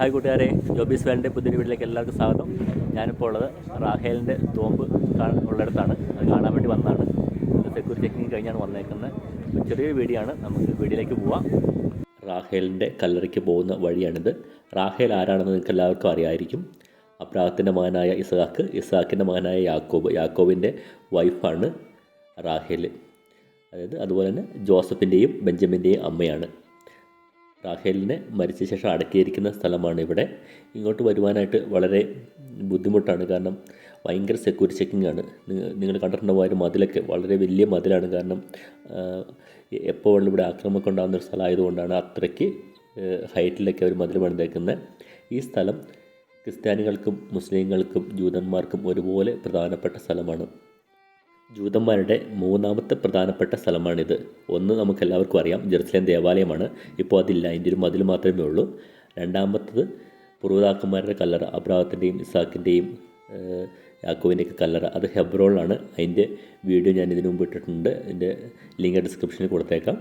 Hi കൂട്ടുകാരെ, ജോബീസ് വേൾഡിൻ്റെ പുതിയ വീട്ടിലേക്ക് എല്ലാവർക്കും സ്വാഗതം. ഞാനിപ്പോൾ ഉള്ളത് റാഹേലിൻ്റെ തോമ്പ് ഉള്ളിടത്താണ്. അത് കാണാൻ വേണ്ടി വന്നതാണ്. സെക്യൂരിറ്റി ചെക്കിങ് കഴിഞ്ഞാണ് വന്നേക്കുന്നത്. ചെറിയൊരു വീഡിയോ ആണ്, നമുക്ക് വീഡിയോയിലേക്ക് പോവാം. റാഹേലിൻ്റെ കല്ലറയ്ക്ക് പോകുന്ന വഴിയാണിത്. റാഹേൽ ആരാണെന്ന് നിങ്ങൾക്ക് എല്ലാവർക്കും അറിയാമായിരിക്കും. അബ്രാഹത്തിൻ്റെ മകനായ ഇസ്ഹാക്ക്, ഇസ്ഹാക്കിൻ്റെ മകനായ യാക്കോബ്, യാക്കോബിൻ്റെ വൈഫാണ് റാഹേൽ. അതുപോലെ തന്നെ ജോസഫിൻ്റെയും ബെഞ്ചമിൻ്റെയും അമ്മയാണ്. റാഹേലിനെ മരിച്ച ശേഷം അടക്കിയിരിക്കുന്ന സ്ഥലമാണ് ഇവിടെ. ഇങ്ങോട്ട് വരുവാനായിട്ട് വളരെ ബുദ്ധിമുട്ടാണ്, കാരണം ഭയങ്കര സെക്യൂരിറ്റി ചെക്കിംഗ് ആണ്. നിങ്ങൾ കണ്ടിട്ടുണ്ടാവുന്ന മതിലൊക്കെ വളരെ വലിയ മതിലാണ്. കാരണം എപ്പോൾ ഇവിടെ ആക്രമണമൊക്കെ ഉണ്ടാകുന്ന ഒരു സ്ഥലമായതുകൊണ്ടാണ് അത്രയ്ക്ക് ഹൈറ്റിലൊക്കെ ഒരു മതിൽ പണിതേക്കുന്നത്. ഈ സ്ഥലം ക്രിസ്ത്യാനികൾക്കും മുസ്ലിങ്ങൾക്കും ജൂതന്മാർക്കും ഒരുപോലെ പ്രധാനപ്പെട്ട സ്ഥലമാണ്. ജൂതന്മാരുടെ മൂന്നാമത്തെ പ്രധാനപ്പെട്ട സ്ഥലമാണിത്. ഒന്ന് നമുക്കെല്ലാവർക്കും അറിയാം, ജെറുസലേം ദേവാലയമാണ്. ഇപ്പോൾ അതില്ല, അതിൻ്റെ ഒരു മതിൽ മാത്രമേ ഉള്ളൂ. രണ്ടാമത്തത് പൂർവ്വപിതാക്കന്മാരുടെ കല്ലറ, അബ്രാഹത്തിൻ്റെയും ഇസ്ഹാക്കിൻ്റെയും യാക്കോബിൻ്റെയൊക്കെ കല്ലറ, അത് ഹെബ്രോണിലാണ്. അതിൻ്റെ വീഡിയോ ഞാൻ ഇതിനു മുമ്പ് ഇട്ടിട്ടുണ്ട്. അതിൻ്റെ ലിങ്ക് ഡിസ്ക്രിപ്ഷനിൽ കൊടുത്തേക്കാം.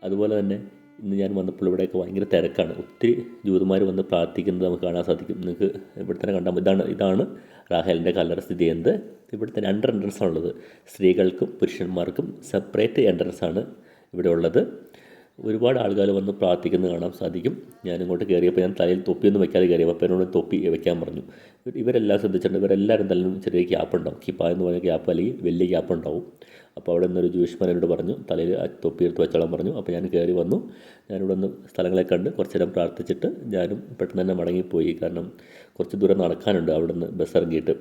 അതുപോലെ തന്നെ ഇന്ന് ഞാൻ വന്നപ്പോൾ ഇവിടെയൊക്കെ ഭയങ്കര തിരക്കാണ്. ഒത്തിരി ജൂതന്മാർ വന്ന് പ്രാർത്ഥിക്കുന്നത് നമുക്ക് കാണാൻ സാധിക്കും. നിങ്ങൾക്ക് ഇവിടെ തന്നെ കണ്ടാൽ ഇതാണ് റാഹേലിൻ്റെ കല്ലറ സ്ഥിതി ചെയ്യുന്നത്. ഇവിടുത്തെ 2 എൻട്രൻസാണ് ഉള്ളത്. സ്ത്രീകൾക്കും പുരുഷന്മാർക്കും സെപ്പറേറ്റ് എൻട്രൻസാണ് ഇവിടെ ഉള്ളത്. ഒരുപാട് ആളുകൾ വന്ന് പ്രാർത്ഥിക്കുന്നത് കാണാൻ സാധിക്കും. ഞാനിങ്ങോട്ട് കയറിയപ്പോൾ ഞാൻ തലയിൽ തൊപ്പിയൊന്നും വെക്കാതെ കയറിയപ്പോൾ അപ്പോൾ എന്നോട് തൊപ്പി വെക്കാൻ പറഞ്ഞു. ഇവരെല്ലാം ശ്രദ്ധിച്ചിട്ടുണ്ട്. ഇവരെല്ലാവരും തലയിലും ചെറിയ ക്യാപ്പ് ഉണ്ടാവും. കിപ്പ എന്ന് പറഞ്ഞ ക്യാപ്പ് അല്ലെങ്കിൽ വലിയ ക്യാപ്പ് ഉണ്ടാവും. അപ്പോൾ അവിടെ നിന്നൊരു ജൂയിഷ്മാൻ എന്നോട് പറഞ്ഞു തലയിൽ തൊപ്പി എടുത്ത് വെച്ചോളാൻ പറഞ്ഞു. അപ്പോൾ ഞാൻ കയറി വന്നു. ഞാനിവിടെ നിന്ന് സ്ഥലങ്ങളെ കണ്ട് കുറച്ച് നേരം പ്രാർത്ഥിച്ചിട്ട് ഞാനും പെട്ടെന്ന് തന്നെ മടങ്ങിപ്പോയി. കാരണം കുറച്ച് ദൂരം നടക്കാനുണ്ട് അവിടെ നിന്ന് ബസ് ഇറങ്ങിയിട്ട്.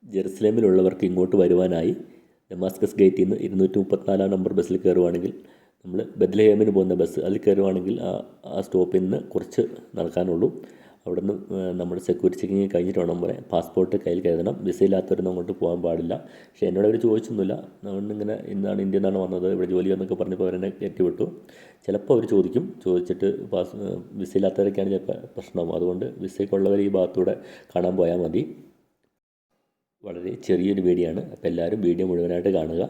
ജെറുസലേമിലുള്ളവർക്ക് ഇങ്ങോട്ട് വരുവാനായി ഡമാസ്കസ് ഗേറ്റിൽ നിന്ന് 234 നമ്പർ ബസ്സിൽ കയറുവാണെങ്കിൽ, നമ്മൾ ബെത്ലഹേമിന് പോകുന്ന ബസ് അതിൽ കയറുവാണെങ്കിൽ ആ സ്റ്റോപ്പിൽ നിന്ന് കുറച്ച് നടക്കാനുള്ളൂ. അവിടെ നിന്ന് നമ്മുടെ സെക്യൂരിറ്റി ചെക്കിങ് കഴിഞ്ഞിട്ട് വേണം പോലെ പാസ്പോർട്ട് കയ്യിൽ കരുതണം. വിസയില്ലാത്തവരൊന്നും അങ്ങോട്ട് പോകാൻ പാടില്ല. പക്ഷേ എന്നോട് അവർ ചോദിച്ചൊന്നുമില്ല. നമ്മളിങ്ങനെ ഇന്നാണ് ഇന്ത്യയിൽ നിന്നാണ് വന്നത്, ഇവിടെ ജോലി എന്നൊക്കെ പറഞ്ഞപ്പോൾ അവരെന്നെ കയറ്റി വിട്ടു. ചിലപ്പോൾ അവർ ചോദിച്ചിട്ട് വിസയില്ലാത്തവരൊക്കെയാണ് ചിലപ്പോൾ പ്രശ്നമാകും. അതുകൊണ്ട് വിസയ്ക്കുള്ളവർ ഈ ഭാഗത്തൂടെ കാണാൻ പോയാൽ മതി. വളരെ ചെറിയൊരു വീഡിയോ ആണ്. അപ്പോൾ എല്ലാവരും വീഡിയോ മുഴുവനായിട്ട് കാണുക.